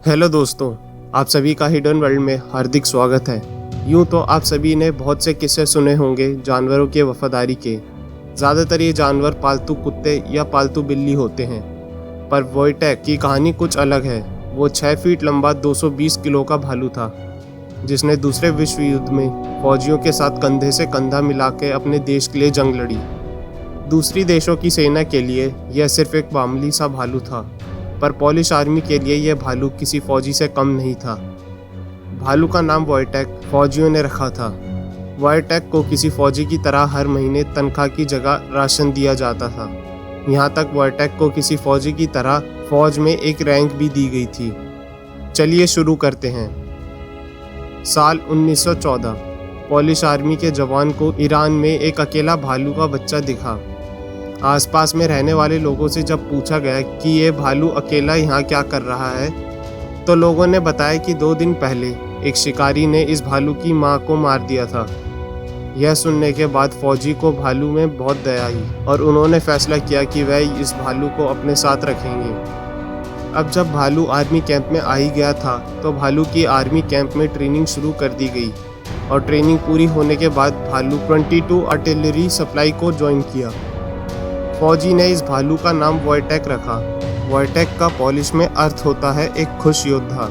Hello दोस्तों, आप सभी का हिडन वर्ल्ड में हार्दिक स्वागत है। यूँ तो आप सभी ने बहुत से किस्से सुने होंगे जानवरों के वफादारी के। ज़्यादातर ये जानवर पालतू कुत्ते या पालतू बिल्ली होते हैं, पर वोइटेक की कहानी कुछ अलग है। वो 6 फीट लंबा 220 किलो का भालू था, जिसने दूसरे विश्व युद्ध में फौजियों के साथ कंधे से कंधा मिला के अपने देश के लिए जंग लड़ी। दूसरी देशों की सेना के लिए यह सिर्फ एक मामूली सा भालू था, पर पोलिश आर्मी के लिए यह भालू किसी फौजी से कम नहीं था। भालू का नाम वोइटेक फौजियों ने रखा था। वोइटेक को किसी फौजी की तरह हर महीने तनख्वाह की जगह राशन दिया जाता था। यहाँ तक वोइटेक को किसी फौजी की तरह फौज में एक रैंक भी दी गई थी। चलिए शुरू करते हैं। साल 1914। पोलिश आर्मी के जवान को ईरान में एक अकेला भालू का बच्चा दिखा। आसपास में रहने वाले लोगों से जब पूछा गया कि ये भालू अकेला यहाँ क्या कर रहा है, तो लोगों ने बताया कि 2 दिन पहले एक शिकारी ने इस भालू की मां को मार दिया था। यह सुनने के बाद फौजी को भालू में बहुत दया आई और उन्होंने फैसला किया कि वह इस भालू को अपने साथ रखेंगे। अब जब भालू आर्मी कैंप में आ ही गया था, तो भालू की आर्मी कैंप में ट्रेनिंग शुरू कर दी गई और ट्रेनिंग पूरी होने के बाद भालू 22 आर्टिलरी सप्लाई को ज्वाइन किया। फौजी ने इस भालू का नाम वोइटेक रखा। वोइटेक का पोलिश में अर्थ होता है एक खुश योद्धा।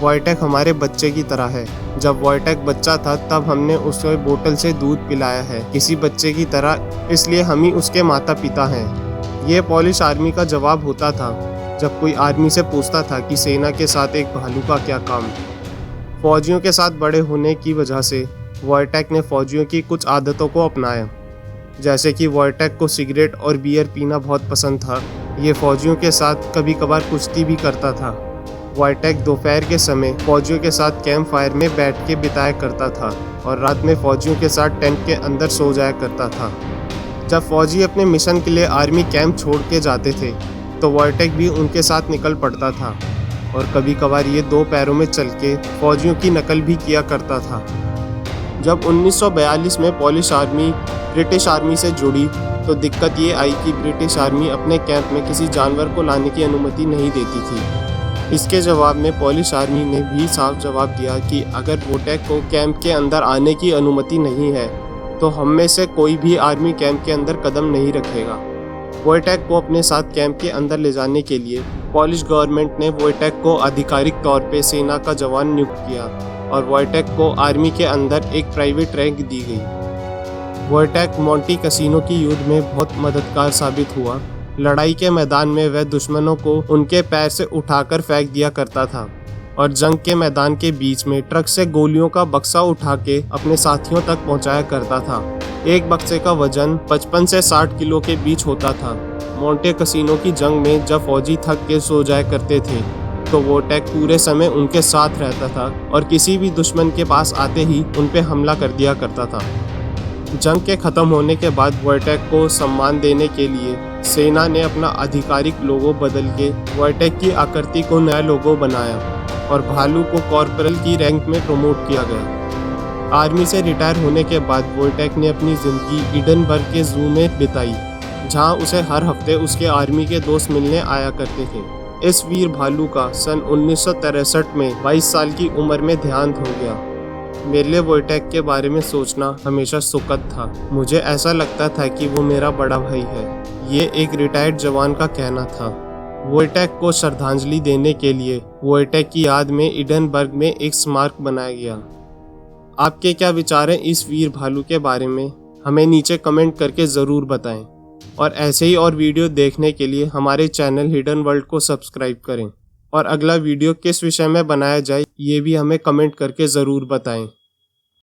वोइटेक हमारे बच्चे की तरह है। जब वोइटेक बच्चा था तब हमने उसे बोतल से दूध पिलाया है, किसी बच्चे की तरह, इसलिए हम ही उसके माता पिता हैं। ये पोलिश आर्मी का जवाब होता था जब कोई आर्मी से पूछता था कि सेना के साथ एक भालू का क्या काम। फौजियों के साथ बड़े होने की वजह से वोइटेक ने फौजियों की कुछ आदतों को अपनाया, जैसे कि वोइटेक को सिगरेट और बियर पीना बहुत पसंद था। ये फौजियों के साथ कभी कभार कुश्ती भी करता था। वोइटेक दोपहर के समय फौजियों के साथ कैंप फायर में बैठ के बिताया करता था और रात में फौजियों के साथ टेंट के अंदर सो जाया करता था। जब फौजी अपने मिशन के लिए आर्मी कैंप छोड़ के जाते थे, तो वोइटेक भी उनके साथ निकल पड़ता था और कभी कभार ये 2 पैरों में चल के फौजियों की नकल भी किया करता था। जब 1942 में पोलिश आर्मी ब्रिटिश आर्मी से जुड़ी, तो दिक्कत ये आई कि ब्रिटिश आर्मी अपने कैंप में किसी जानवर को लाने की अनुमति नहीं देती थी। इसके जवाब में पोलिश आर्मी ने भी साफ जवाब दिया कि अगर वोइटेक को कैंप के अंदर आने की अनुमति नहीं है, तो हम में से कोई भी आर्मी कैंप के अंदर कदम नहीं रखेगा। वोइटेक को अपने साथ कैंप के अंदर ले जाने के लिए पोलिश गवर्नमेंट ने वोइटेक को आधिकारिक तौर पे सेना का जवान नियुक्त किया और वोइटेक को आर्मी के अंदर एक प्राइवेट रैंक दी गई। वोइटेक मोंटी कैसीनो की युद्ध में बहुत मददगार साबित हुआ। लड़ाई के मैदान में वह दुश्मनों को उनके पैर से उठाकर फेंक दिया करता था और जंग के मैदान के बीच में ट्रक से गोलियों का बक्सा उठा के अपने साथियों तक पहुंचाया करता था। एक बक्से का वजन 55 से 60 किलो के बीच होता था। मोंटे कैसीनो की जंग में जब फौजी थक के सो जाया करते थे, तो वोइटेक पूरे समय उनके साथ रहता था और किसी भी दुश्मन के पास आते ही उन पे हमला कर दिया करता था। जंग के खत्म होने के बाद वोइटेक को सम्मान देने के लिए सेना ने अपना आधिकारिक लोगो बदल के वोइटेक की आकृति को नया लोगो बनाया और भालू को कॉर्पोरल की रैंक में प्रमोट किया गया। आर्मी से रिटायर होने के बाद वोइटेक ने अपनी ज़िंदगी एडिनबर्ग के जू में बिताई, जहां उसे हर हफ्ते उसके आर्मी के दोस्त मिलने आया करते थे। इस वीर भालू का सन 1963 में 22 साल की उम्र में देहांत हो गया। मेरे लिए वोइटेक के बारे में सोचना हमेशा सुखद था। मुझे ऐसा लगता था कि वो मेरा बड़ा भाई है। ये एक रिटायर्ड जवान का कहना था। वोइटेक को श्रद्धांजलि देने के लिए वोइटेक की याद में एडिनबर्ग में एक स्मारक बनाया गया। आपके क्या विचार हैं इस वीर भालू के बारे में? हमें नीचे कमेंट करके ज़रूर बताएं और ऐसे ही और वीडियो देखने के लिए हमारे चैनल हिडन वर्ल्ड को सब्सक्राइब करें और अगला वीडियो किस विषय में बनाया जाए ये भी हमें कमेंट करके ज़रूर बताएं।